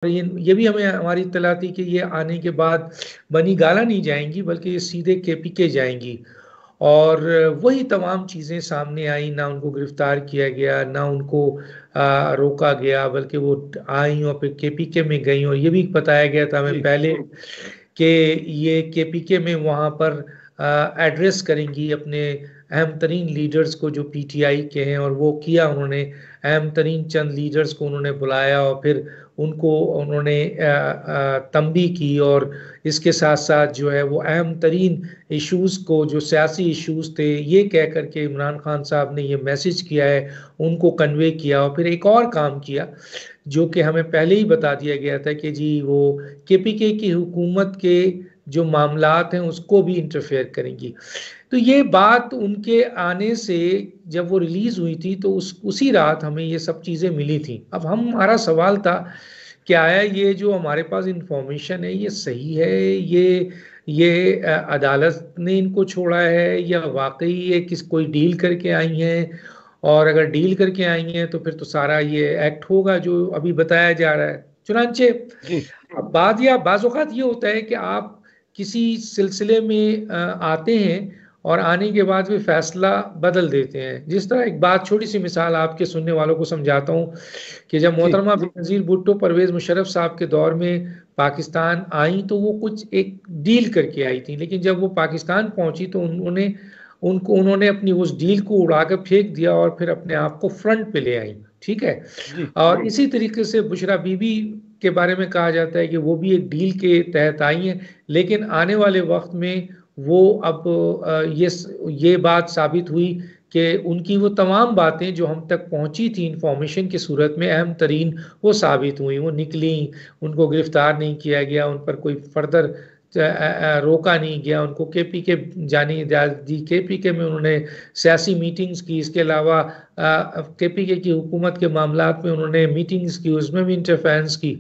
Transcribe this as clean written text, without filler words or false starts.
ये भी हमें हमारी इत्तला थी कि ये आने के बाद बनी गाला नहीं जाएंगी, बल्कि ये सीधे केपीके जाएंगी। और वही तमाम चीज़ें सामने आई, ना उनको गिरफ्तार किया गया, ना उनको रोका गया, बल्कि वो आई और फिर केपीके में गई। और ये भी बताया गया था हमें जी पहले कि ये केपीके में वहाँ पर एड्रेस करेंगी अपने अहम तरीन लीडर्स को जो पीटीआई के हैं, और वो किया उन्होंने। अहम तरीन चंद लीडर्स को उन्होंने बुलाया और फिर उनको उन्होंने तंबी की, और इसके साथ साथ जो है वो अहम तरीन इश्यूज को, जो सियासी इश्यूज थे, ये कह करके इमरान खान साहब ने ये मैसेज किया है, उनको कन्वे किया। और फिर एक और काम किया जो कि हमें पहले ही बता दिया गया था कि जी वो केपीके की हुकूमत के जो मामलात हैं उसको भी इंटरफेयर करेंगी। तो ये बात उनके आने से जब वो रिलीज हुई थी तो उसी रात हमें ये सब चीज़ें मिली थी। अब हमारा सवाल था कि आया ये जो हमारे पास इंफॉर्मेशन है ये सही है, ये अदालत ने इनको छोड़ा है, या वाकई ये कोई डील करके आई हैं? और अगर डील करके आई हैं तो फिर तो सारा ये एक्ट होगा जो अभी बताया जा रहा है। चुनांचे जी अब बात या बाज़-औक़ात ये होता है कि आप किसी सिलसिले में आते हैं और आने के बाद भी फैसला बदल देते हैं। जिस तरह एक बात, छोटी सी मिसाल आपके सुनने वालों को समझाता हूँ कि जब जी मोहतरमा बेनज़ीर भुट्टो परवेज़ मुशर्रफ साहब के दौर में पाकिस्तान आई तो वो कुछ एक डील करके आई थी, लेकिन जब वो पाकिस्तान पहुंची तो उन्होंने अपनी उस डील को उड़ाकर फेंक दिया और फिर अपने आप को फ्रंट पे ले आई। ठीक है। जी और इसी तरीके से बुशरा बीबी के बारे में कहा जाता है कि वो भी एक डील के तहत आई हैं, लेकिन आने वाले वक्त में वो अब ये बात साबित हुई कि उनकी वो तमाम बातें जो हम तक पहुंची थी इंफॉर्मेशन की सूरत में अहम तरीन, वो साबित हुई, वो निकली। उनको गिरफ्तार नहीं किया गया, उन पर कोई फर्दर रोका नहीं गया, उनको केपीके जाने इजाज़त दी, केपीके में उन्होंने सियासी मीटिंग्स की। इसके अलावा केपीके की हुकूमत के मामलात में उन्होंने मीटिंग्स की, उसमें भी इंटरफेरेंस की।